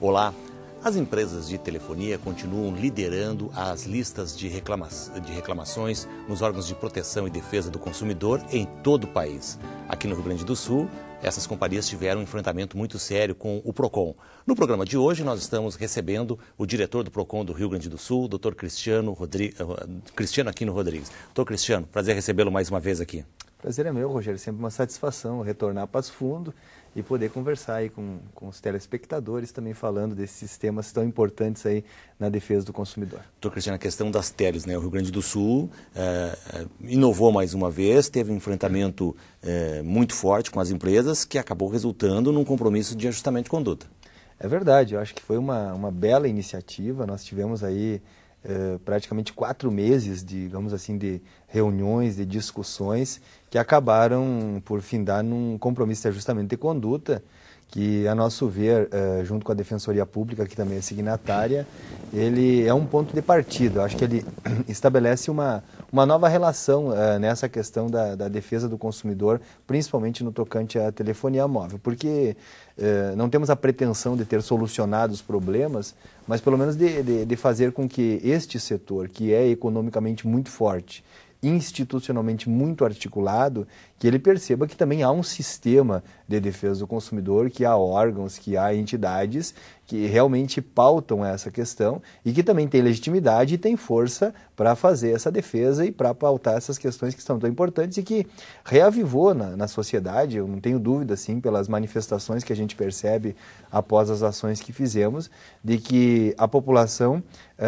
Olá! As empresas de telefonia continuam liderando as listas de reclamações nos órgãos de proteção e defesa do consumidor em todo o país. Aqui no Rio Grande do Sul, essas companhias tiveram um enfrentamento muito sério com o PROCON. No programa de hoje, nós estamos recebendo o diretor do PROCON do Rio Grande do Sul, Dr. Cristiano Aquino Rodrigues. Dr. Cristiano, prazer recebê-lo mais uma vez aqui. Prazer é meu, Rogério. Sempre uma satisfação retornar a Passo Fundo e poder conversar aí com os telespectadores, também falando desses temas tão importantes aí na defesa do consumidor. Doutor Cristiano, a questão das teles, né? O Rio Grande do Sul inovou mais uma vez, teve um enfrentamento muito forte com as empresas que acabou resultando num compromisso de ajustamento de conduta. É verdade, eu acho que foi uma bela iniciativa. Nós tivemos aí praticamente 4 meses, digamos assim, de reuniões, de discussões que acabaram por findar num compromisso de ajustamento de conduta que, a nosso ver, junto com a Defensoria Pública, que também é signatária, ele é um ponto de partida. Eu acho que ele estabelece uma nova relação nessa questão da defesa do consumidor, principalmente no tocante à telefonia móvel, porque não temos a pretensão de ter solucionado os problemas, mas pelo menos de fazer com que este setor, que é economicamente muito forte, institucionalmente muito articulado, que ele perceba que também há um sistema de defesa do consumidor, que há órgãos, que há entidades que realmente pautam essa questão e que também tem legitimidade e tem força para fazer essa defesa e para pautar essas questões que são tão importantes e que reavivou na sociedade. Eu não tenho dúvida, assim, pelas manifestações que a gente percebe após as ações que fizemos, de que a população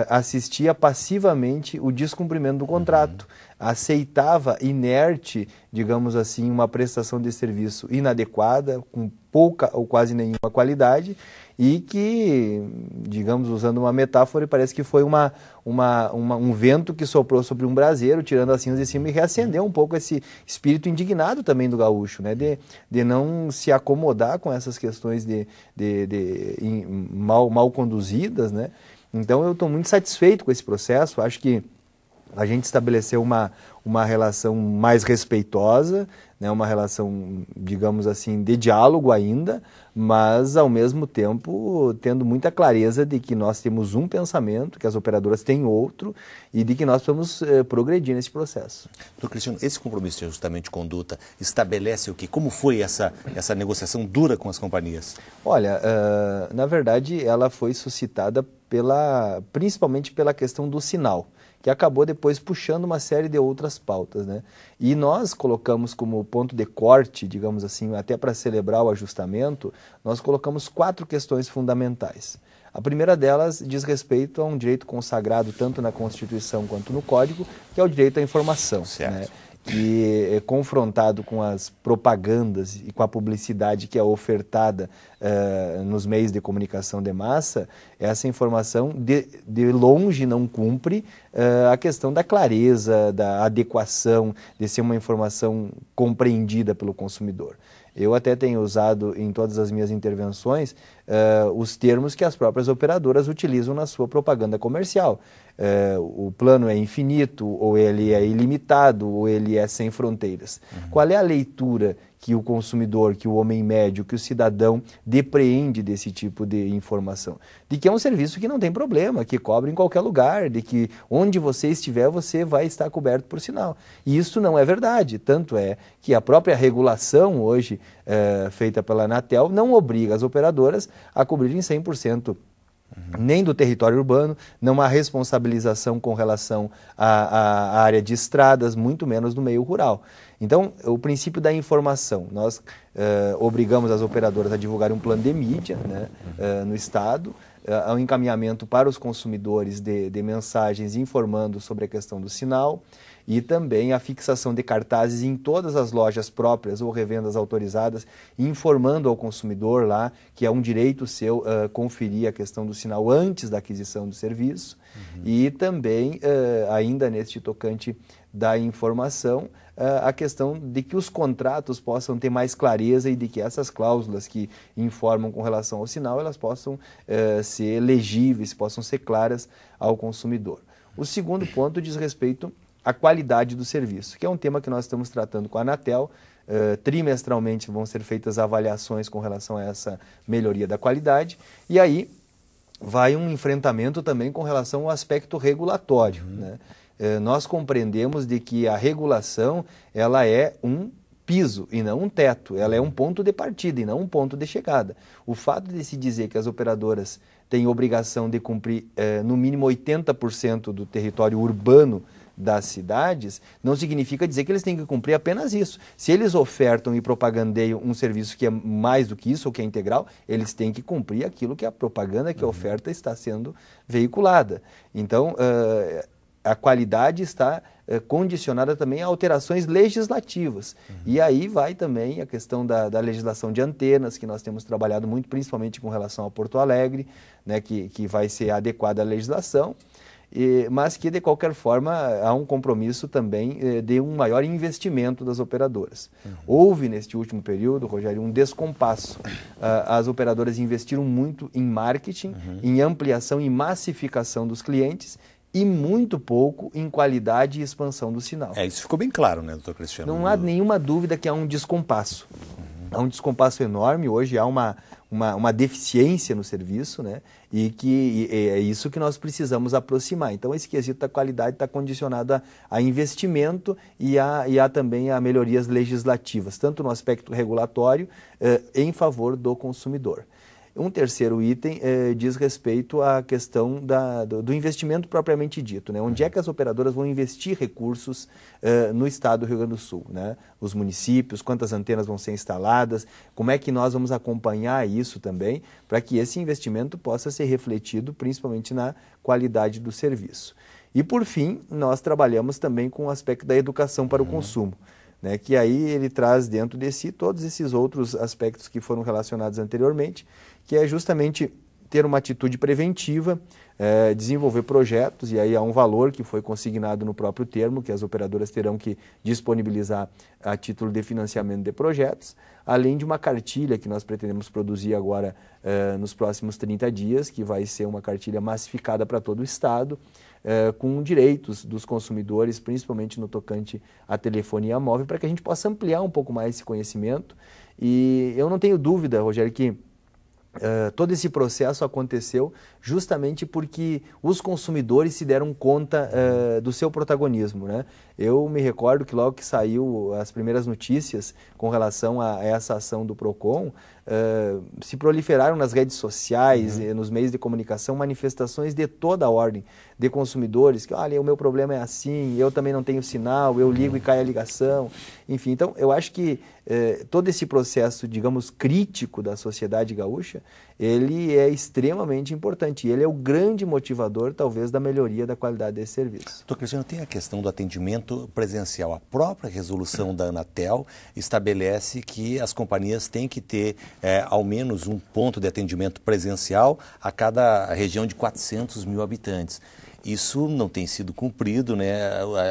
assistia passivamente o descumprimento do contrato, aceitava inerte, digamos assim, uma prestação de serviço inadequada, com pouca ou quase nenhuma qualidade, e que, digamos, usando uma metáfora, parece que foi um vento que soprou sobre um braseiro, tirando as cinzas de cima e reacendeu um pouco esse espírito indignado também do gaúcho, né? De não se acomodar com essas questões mal conduzidas, né? Então eu estou muito satisfeito com esse processo. Acho que a gente estabeleceu uma relação mais respeitosa, né, uma relação, digamos assim, de diálogo ainda, mas ao mesmo tempo tendo muita clareza de que nós temos um pensamento, que as operadoras têm outro, e de que nós precisamos progredir nesse processo. Doutor Cristiano, esse compromisso de ajustamento de conduta estabelece o quê? Como foi essa negociação dura com as companhias? Olha, na verdade ela foi suscitada principalmente pela questão do sinal, que acabou depois puxando uma série de outras pautas, né? E nós colocamos como ponto de corte, digamos assim, até para celebrar o ajustamento, nós colocamos 4 questões fundamentais. A primeira delas diz respeito a um direito consagrado tanto na Constituição quanto no Código, que é o direito à informação, certo, né? Que, confrontado com as propagandas e com a publicidade que é ofertada nos meios de comunicação de massa, essa informação de longe não cumpre a questão da clareza, da adequação, de ser uma informação compreendida pelo consumidor. Eu até tenho usado em todas as minhas intervenções os termos que as próprias operadoras utilizam na sua propaganda comercial. O plano é infinito, ou ele é ilimitado, ou ele é sem fronteiras. Qual é a leitura que o consumidor, que o homem médio, que o cidadão depreende desse tipo de informação? De que é um serviço que não tem problema, que cobre em qualquer lugar, de que onde você estiver, você vai estar coberto por sinal. E isso não é verdade. Tanto é que a própria regulação hoje, feita pela Anatel, não obriga as operadoras a cobrirem 100%. Nem do território urbano, não há responsabilização com relação à área de estradas, muito menos no meio rural. Então, o princípio da informação, nós obrigamos as operadoras a divulgar um plano de mídia, né, no Estado, ao encaminhamento para os consumidores de mensagens informando sobre a questão do sinal, e também a fixação de cartazes em todas as lojas próprias ou revendas autorizadas, informando ao consumidor lá que é um direito seu conferir a questão do sinal antes da aquisição do serviço. E também, ainda neste tocante da informação, a questão de que os contratos possam ter mais clareza e de que essas cláusulas que informam com relação ao sinal, elas possam ser legíveis, possam ser claras ao consumidor. O segundo ponto diz respeito à qualidade do serviço, que é um tema que nós estamos tratando com a Anatel. Trimestralmente vão ser feitas avaliações com relação a essa melhoria da qualidade, e aí vai um enfrentamento também com relação ao aspecto regulatório, né? Nós compreendemos de que a regulação ela é um piso e não um teto, ela é um ponto de partida e não um ponto de chegada. O fato de se dizer que as operadoras têm obrigação de cumprir no mínimo 80% do território urbano das cidades, não significa dizer que eles têm que cumprir apenas isso. Se eles ofertam e propagandeiam um serviço que é mais do que isso, ou que é integral, eles têm que cumprir aquilo que a propaganda, que a oferta está sendo veiculada. Então, a qualidade está condicionada também a alterações legislativas. E aí vai também a questão da legislação de antenas, que nós temos trabalhado muito, principalmente com relação a Porto Alegre, né, que vai ser adequada à legislação, mas que, de qualquer forma, há um compromisso também de um maior investimento das operadoras. Houve, neste último período, Rogério, um descompasso. As operadoras investiram muito em marketing, em ampliação e massificação dos clientes, e muito pouco em qualidade e expansão do sinal. Isso ficou bem claro, né, doutor Cristiano? Não há nenhuma dúvida que há um descompasso. Há um descompasso enorme, hoje há uma deficiência no serviço, né? E é isso que nós precisamos aproximar. Então, esse quesito da qualidade está condicionado a investimento e a também a melhorias legislativas, tanto no aspecto regulatório em favor do consumidor. Um terceiro item diz respeito à questão do investimento propriamente dito, né? Onde é que as operadoras vão investir recursos no estado do Rio Grande do Sul, né? Os municípios, quantas antenas vão ser instaladas, como é que nós vamos acompanhar isso também, para que esse investimento possa ser refletido principalmente na qualidade do serviço. E por fim, nós trabalhamos também com o aspecto da educação para o consumo, né, que aí ele traz dentro de si todos esses outros aspectos que foram relacionados anteriormente, que é justamente ter uma atitude preventiva, desenvolver projetos, e aí há um valor que foi consignado no próprio termo, que as operadoras terão que disponibilizar a título de financiamento de projetos, além de uma cartilha que nós pretendemos produzir agora nos próximos 30 dias, que vai ser uma cartilha massificada para todo o Estado, com direitos dos consumidores, principalmente no tocante à telefonia móvel, para que a gente possa ampliar um pouco mais esse conhecimento. E eu não tenho dúvida, Rogério, que todo esse processo aconteceu justamente porque os consumidores se deram conta do seu protagonismo, né? Eu me recordo que logo que saiu as primeiras notícias com relação a essa ação do PROCON, se proliferaram nas redes sociais, nos meios de comunicação, manifestações de toda a ordem de consumidores, que olha, o meu problema é assim, eu também não tenho sinal, eu ligo e cai a ligação, enfim. Então, eu acho que todo esse processo, digamos, crítico da sociedade gaúcha, ele é extremamente importante, e ele é o grande motivador, talvez, da melhoria da qualidade desse serviço. Doutor Cristiano, tem a questão do atendimento presencial. A própria resolução da Anatel estabelece que as companhias têm que ter ao menos um ponto de atendimento presencial a cada região de 400 mil habitantes. Isso não tem sido cumprido, né?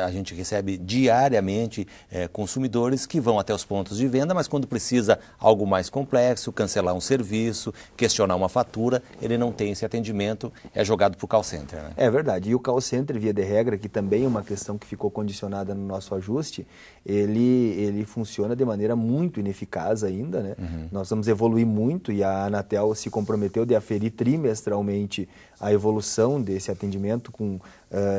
A gente recebe diariamente consumidores que vão até os pontos de venda, mas quando precisa algo mais complexo, cancelar um serviço, questionar uma fatura, ele não tem esse atendimento, é jogado para o call center, né? É verdade. E o call center, via de regra, que também é uma questão que ficou condicionada no nosso ajuste, ele funciona de maneira muito ineficaz ainda, né? Nós vamos evoluir muito e a Anatel se comprometeu de aferir trimestralmente a evolução desse atendimento com,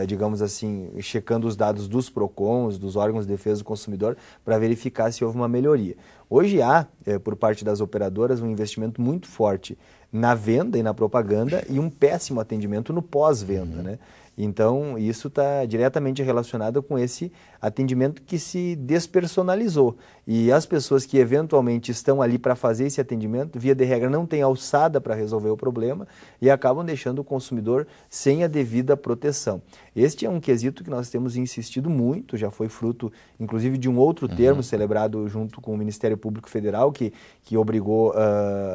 digamos assim, checando os dados dos PROCONs, dos órgãos de defesa do consumidor, para verificar se houve uma melhoria. Hoje há, por parte das operadoras, um investimento muito forte na venda e na propaganda e um péssimo atendimento no pós-venda, né? Então, isso está diretamente relacionado com esse atendimento que se despersonalizou. E as pessoas que eventualmente estão ali para fazer esse atendimento, via de regra, não têm alçada para resolver o problema e acabam deixando o consumidor sem a devida proteção. Este é um quesito que nós temos insistido muito, já foi fruto, inclusive, de um outro termo celebrado junto com o Ministério Público Federal, que obrigou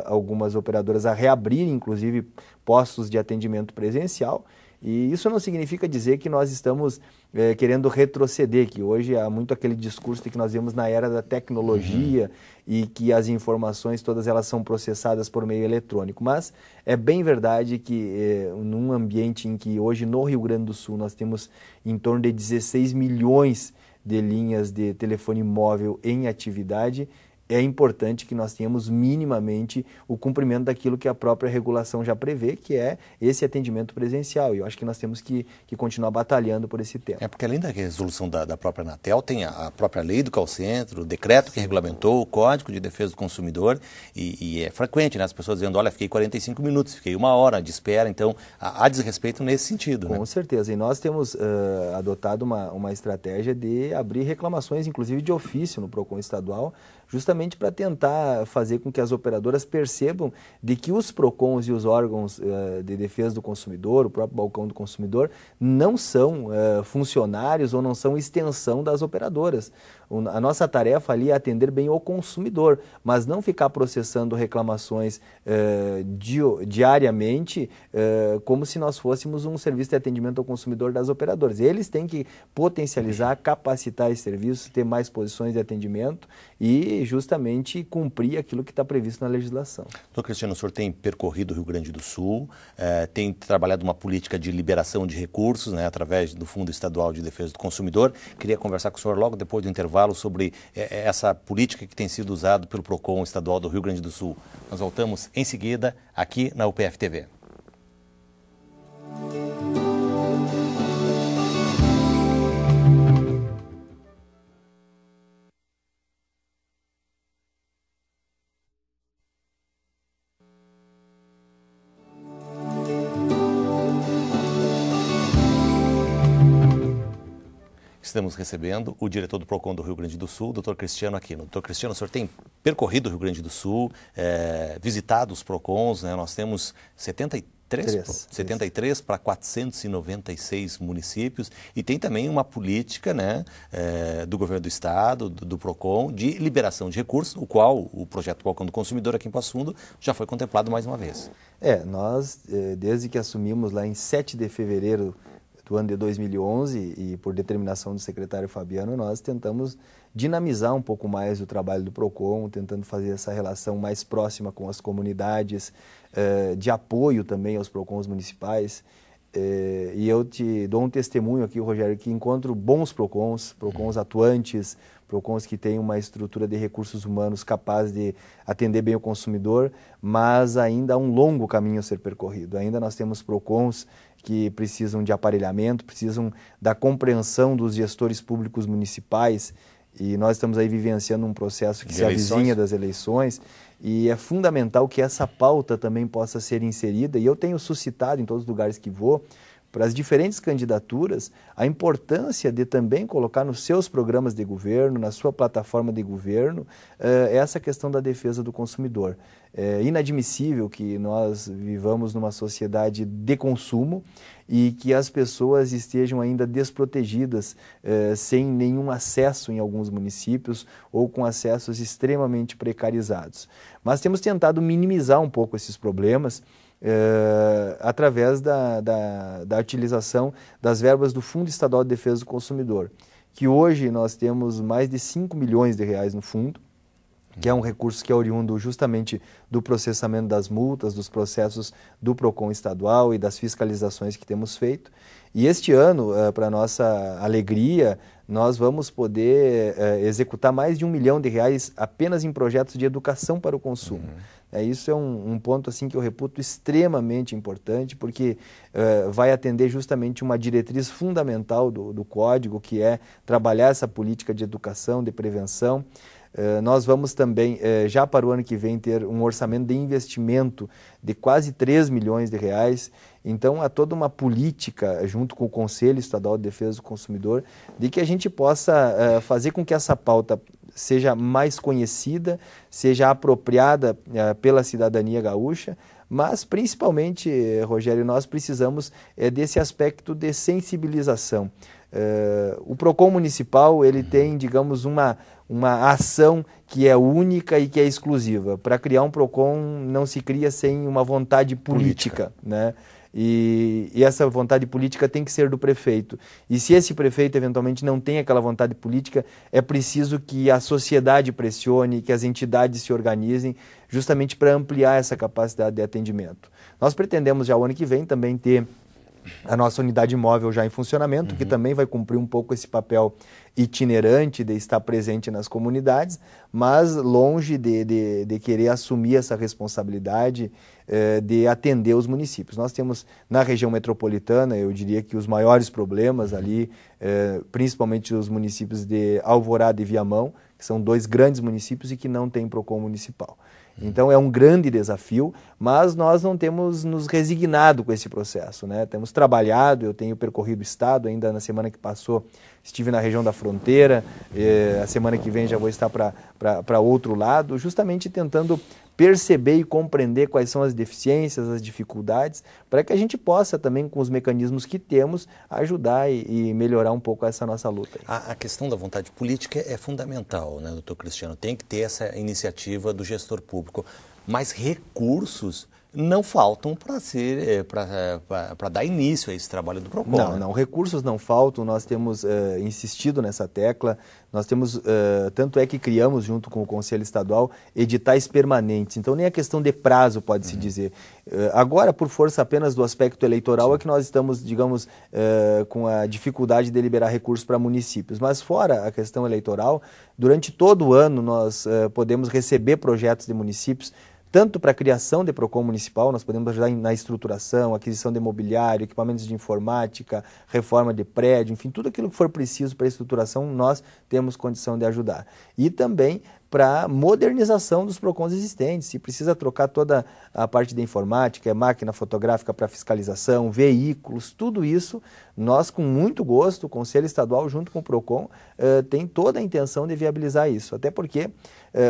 algumas operadoras a reabrir, inclusive, postos de atendimento presencial. E isso não significa dizer que nós estamos querendo retroceder, que hoje há muito aquele discurso de que nós vivemos na era da tecnologia e que as informações todas elas são processadas por meio eletrônico. Mas é bem verdade que num ambiente em que hoje no Rio Grande do Sul nós temos em torno de 16 milhões de linhas de telefone móvel em atividade, é importante que nós tenhamos minimamente o cumprimento daquilo que a própria regulação já prevê, que é esse atendimento presencial. E eu acho que nós temos que continuar batalhando por esse tema. É porque além da resolução da própria Anatel, tem a própria lei do call center, o decreto que regulamentou o Código de Defesa do Consumidor, e é frequente, né? As pessoas dizendo, olha, fiquei 45 minutos, fiquei 1 hora de espera, então há desrespeito nesse sentido. Com certeza, e nós temos adotado uma estratégia de abrir reclamações, inclusive de ofício no PROCON estadual, justamente para tentar fazer com que as operadoras percebam de que os PROCONs e os órgãos de defesa do consumidor, o próprio balcão do consumidor, não são funcionários ou não são extensão das operadoras. A nossa tarefa ali é atender bem o consumidor, mas não ficar processando reclamações diariamente como se nós fôssemos um serviço de atendimento ao consumidor das operadoras. Eles têm que potencializar, capacitar esse serviço, ter mais posições de atendimento e justamente cumprir aquilo que está previsto na legislação. Doutor Cristiano, o senhor tem percorrido o Rio Grande do Sul, tem trabalhado uma política de liberação de recursos, né, através do Fundo Estadual de Defesa do Consumidor. Queria conversar com o senhor logo depois do intervalo sobre essa política que tem sido usada pelo PROCON Estadual do Rio Grande do Sul. Nós voltamos em seguida aqui na UPF TV. Estamos recebendo o diretor do PROCON do Rio Grande do Sul, Dr. Cristiano Aquino. Dr. Cristiano, o senhor tem percorrido o Rio Grande do Sul, visitado os PROCONs, né? Nós temos 73 para 496 municípios e tem também uma política, né, do governo do estado, do PROCON, de liberação de recursos, o qual o projeto Balcão do Consumidor aqui em Passo Fundo já foi contemplado mais uma vez. Nós, desde que assumimos lá em 7 de fevereiro do ano de 2011 e por determinação do secretário Fabiano, nós tentamos dinamizar um pouco mais o trabalho do PROCON, tentando fazer essa relação mais próxima com as comunidades, de apoio também aos PROCONs municipais. E eu te dou um testemunho aqui, Rogério, que encontro bons PROCONs atuantes, PROCONs que têm uma estrutura de recursos humanos capaz de atender bem o consumidor, mas ainda há um longo caminho a ser percorrido. Ainda nós temos PROCONs que precisam de aparelhamento, precisam da compreensão dos gestores públicos municipais, e nós estamos aí vivenciando um processo que se avizinha das eleições, e é fundamental que essa pauta também possa ser inserida, e eu tenho suscitado em todos os lugares que vou, para as diferentes candidaturas, a importância de também colocar nos seus programas de governo, na sua plataforma de governo, essa questão da defesa do consumidor. É inadmissível que nós vivamos numa sociedade de consumo e que as pessoas estejam ainda desprotegidas, sem nenhum acesso em alguns municípios ou com acessos extremamente precarizados. Mas temos tentado minimizar um pouco esses problemas, através da utilização das verbas do Fundo Estadual de Defesa do Consumidor, que hoje nós temos mais de 5 milhões de reais no fundo, que é um recurso que é oriundo justamente do processamento das multas, dos processos do PROCON estadual e das fiscalizações que temos feito. E este ano, para nossa alegria, nós vamos poder executar mais de R$1 milhão apenas em projetos de educação para o consumo. Isso é um ponto assim, que eu reputo extremamente importante, porque vai atender justamente uma diretriz fundamental do Código, que é trabalhar essa política de educação, de prevenção. Nós vamos também, já para o ano que vem, ter um orçamento de investimento de quase R$3 milhões. Então, há toda uma política, junto com o Conselho Estadual de Defesa do Consumidor, de que a gente possa fazer com que essa pauta seja mais conhecida, seja apropriada pela cidadania gaúcha, mas, principalmente, Rogério, nós precisamos desse aspecto de sensibilização. O PROCON municipal, ele tem, digamos, uma ação que é única e que é exclusiva. Para criar um PROCON não se cria sem uma vontade política, né? E essa vontade política tem que ser do prefeito. E se esse prefeito eventualmente não tem aquela vontade política, é preciso que a sociedade pressione, que as entidades se organizem, justamente para ampliar essa capacidade de atendimento. Nós pretendemos já o ano que vem também ter a nossa unidade móvel já em funcionamento, que também vai cumprir um pouco esse papel itinerante de estar presente nas comunidades, mas longe de querer assumir essa responsabilidade de atender os municípios. Nós temos na região metropolitana, eu diria que os maiores problemas ali, principalmente os municípios de Alvorada e Viamão, que são 2 grandes municípios e que não têm PROCON municipal. Então é um grande desafio, mas nós não temos nos resignado com esse processo, né? Temos trabalhado, eu tenho percorrido o estado, ainda na semana que passou estive na região da fronteira, a semana que vem já vou estar para outro lado, justamente tentando perceber e compreender quais são as deficiências, as dificuldades, para que a gente possa também, com os mecanismos que temos, ajudar e melhorar um pouco essa nossa luta. A questão da vontade política é fundamental, né, doutor Cristiano? Tem que ter essa iniciativa do gestor público, mas recursos não faltam para dar início a esse trabalho do PROCON. Não, recursos não faltam, nós temos insistido nessa tecla, nós temos, tanto é que criamos junto com o Conselho Estadual editais permanentes, então nem a questão de prazo pode-se dizer. Agora, por força apenas do aspecto eleitoral, é que nós estamos, digamos, com a dificuldade de liberar recursos para municípios, mas fora a questão eleitoral, durante todo o ano nós podemos receber projetos de municípios, tanto para a criação de PROCON municipal, nós podemos ajudar na estruturação, aquisição de mobiliário, equipamentos de informática, reforma de prédio, enfim, tudo aquilo que for preciso para a estruturação, nós temos condição de ajudar. E também para modernização dos PROCONs existentes, se precisa trocar toda a parte de informática, máquina fotográfica para fiscalização, veículos, tudo isso, nós com muito gosto, o Conselho Estadual junto com o PROCON, tem toda a intenção de viabilizar isso, até porque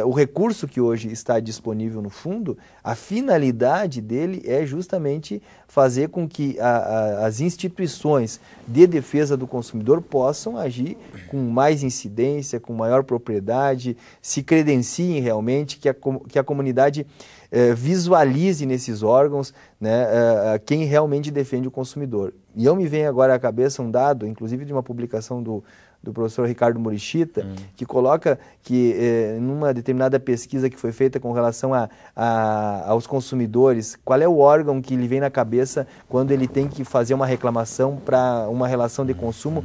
o recurso que hoje está disponível no fundo, a finalidade dele é justamente fazer com que as instituições de defesa do consumidor possam agir com mais incidência, com maior propriedade, se credenciem realmente, que a comunidade visualize nesses órgãos, né, quem realmente defende o consumidor. E eu me venho agora à cabeça um dado, inclusive de uma publicação do professor Ricardo Murichita, que coloca que numa determinada pesquisa que foi feita com relação aos consumidores, qual é o órgão que lhe vem na cabeça quando ele tem que fazer uma reclamação para uma relação de consumo?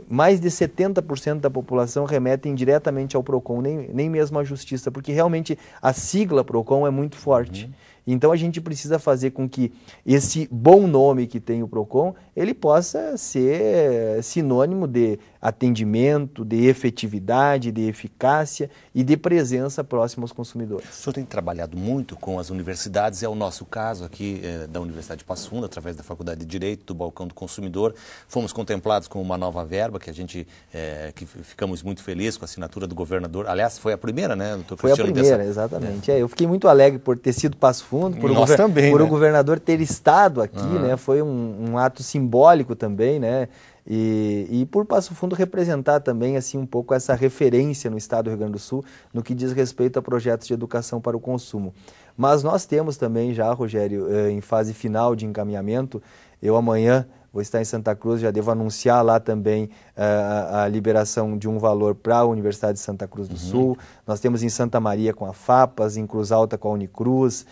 Mais de 70% da população remetem diretamente ao PROCON, nem mesmo à Justiça, porque realmente a sigla PROCON é muito forte. Então a gente precisa fazer com que esse bom nome que tem o PROCON, ele possa ser sinônimo de atendimento, de efetividade, de eficácia e de presença próxima aos consumidores. O senhor tem trabalhado muito com as universidades, é o nosso caso aqui da Universidade de Passo Fundo, através da Faculdade de Direito, do Balcão do Consumidor. Fomos contemplados com uma nova verba, que a gente que ficamos muito felizes com a assinatura do governador. Aliás, foi a primeira, né, doutor Cristiano? Foi a primeira, exatamente. Eu fiquei muito alegre por ter sido Passo Fundo, por o governador ter estado aqui, né? Foi um ato simbólico também, né? E por Passo Fundo representar também assim um pouco essa referência no estado do Rio Grande do Sul no que diz respeito a projetos de educação para o consumo. Mas nós temos também já, Rogério, em fase final de encaminhamento, eu amanhã vou estar em Santa Cruz, já devo anunciar lá também a liberação de um valor para a Universidade de Santa Cruz do Sul. Nós temos em Santa Maria com a FAPAS, em Cruz Alta com a Unicruz,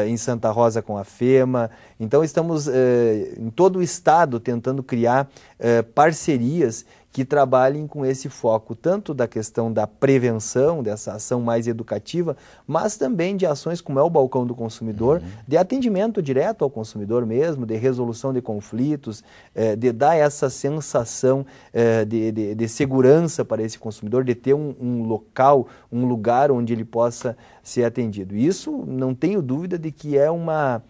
em Santa Rosa com a FEMA. Então estamos em todo o estado tentando criar parcerias que trabalhem com esse foco, tanto da questão da prevenção, dessa ação mais educativa, mas também de ações como é o Balcão do Consumidor, de atendimento direto ao consumidor mesmo, de resolução de conflitos, de dar essa sensação de segurança para esse consumidor, de ter um local, um lugar onde ele possa ser atendido. Isso, não tenho dúvida de que é uma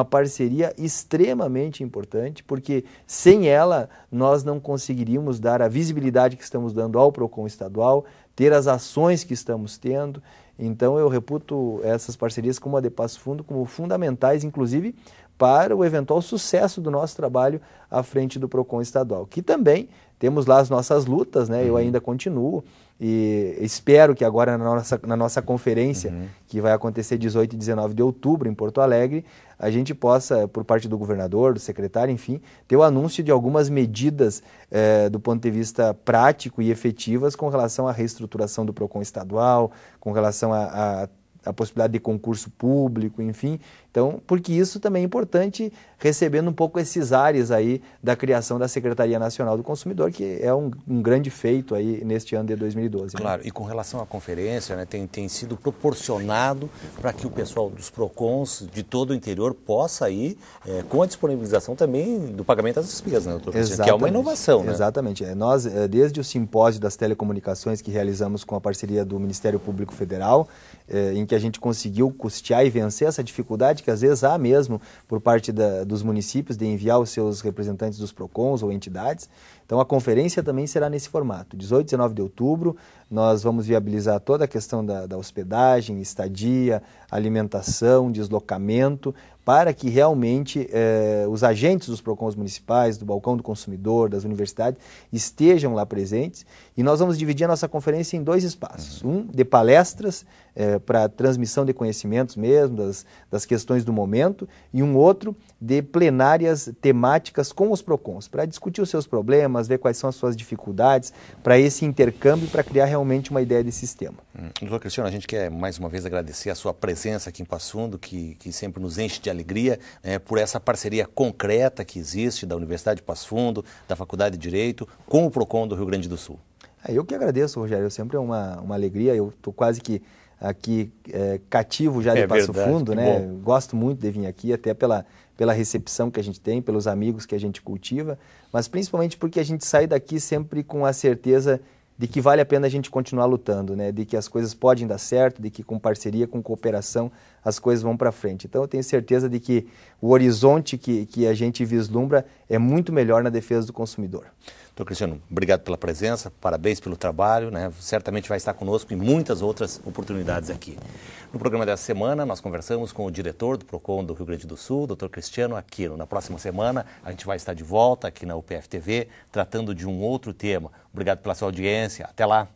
parceria extremamente importante, porque sem ela nós não conseguiríamos dar a visibilidade que estamos dando ao PROCON estadual, ter as ações que estamos tendo. Então eu reputo essas parcerias como a de Passo Fundo como fundamentais, inclusive para o eventual sucesso do nosso trabalho à frente do PROCON estadual, que também temos lá as nossas lutas, né? Eu ainda continuo e espero que agora na nossa conferência, que vai acontecer 18 e 19 de outubro em Porto Alegre, a gente possa, por parte do governador, do secretário, enfim, ter o anúncio de algumas medidas do ponto de vista prático e efetivas com relação à reestruturação do PROCON estadual, com relação a a possibilidade de concurso público, enfim. Então, porque isso também é importante, recebendo um pouco esses ares aí da criação da Secretaria Nacional do Consumidor, que é um grande feito aí neste ano de 2012. Claro, né? E com relação à conferência, né, tem sido proporcionado para que o pessoal dos PROCONs de todo o interior possa ir com a disponibilização também do pagamento das despesas, né, doutor Cristiano? Que é uma inovação, né? Exatamente. Nós, desde o simpósio das telecomunicações que realizamos com a parceria do Ministério Público Federal, em que a gente conseguiu custear e vencer essa dificuldade que às vezes há mesmo por parte dos municípios de enviar os seus representantes dos PROCONs ou entidades. Então a conferência também será nesse formato. 18 e 19 de outubro nós vamos viabilizar toda a questão da hospedagem, estadia, alimentação, deslocamento, para que realmente os agentes dos PROCONs municipais, do Balcão do Consumidor, das universidades, estejam lá presentes. E nós vamos dividir a nossa conferência em 2 espaços. Um de palestras, para transmissão de conhecimentos mesmo, das questões do momento, e um outro de plenárias temáticas com os PROCONs, para discutir os seus problemas, ver quais são as suas dificuldades, para esse intercâmbio, para criar realmente uma ideia de sistema. Doutor Cristiano, a gente quer mais uma vez agradecer a sua presença aqui em Passo Fundo, que sempre nos enche de alegria, por essa parceria concreta que existe da Universidade de Passo Fundo, da Faculdade de Direito, com o PROCON do Rio Grande do Sul. Eu que agradeço, Rogério, sempre é uma alegria, eu estou quase que aqui cativo já de Passo Fundo, né? Gosto muito de vir aqui, até pela recepção que a gente tem, pelos amigos que a gente cultiva, mas principalmente porque a gente sai daqui sempre com a certeza de que vale a pena a gente continuar lutando, né? De que as coisas podem dar certo, de que com parceria, com cooperação, as coisas vão para frente. Então eu tenho certeza de que o horizonte que a gente vislumbra é muito melhor na defesa do consumidor. Doutor Cristiano, obrigado pela presença, parabéns pelo trabalho, né? Certamente vai estar conosco em muitas outras oportunidades aqui. No programa dessa semana, nós conversamos com o diretor do PROCON do Rio Grande do Sul, doutor Cristiano Aquino. Na próxima semana, a gente vai estar de volta aqui na UPF TV, tratando de um outro tema. Obrigado pela sua audiência. Até lá!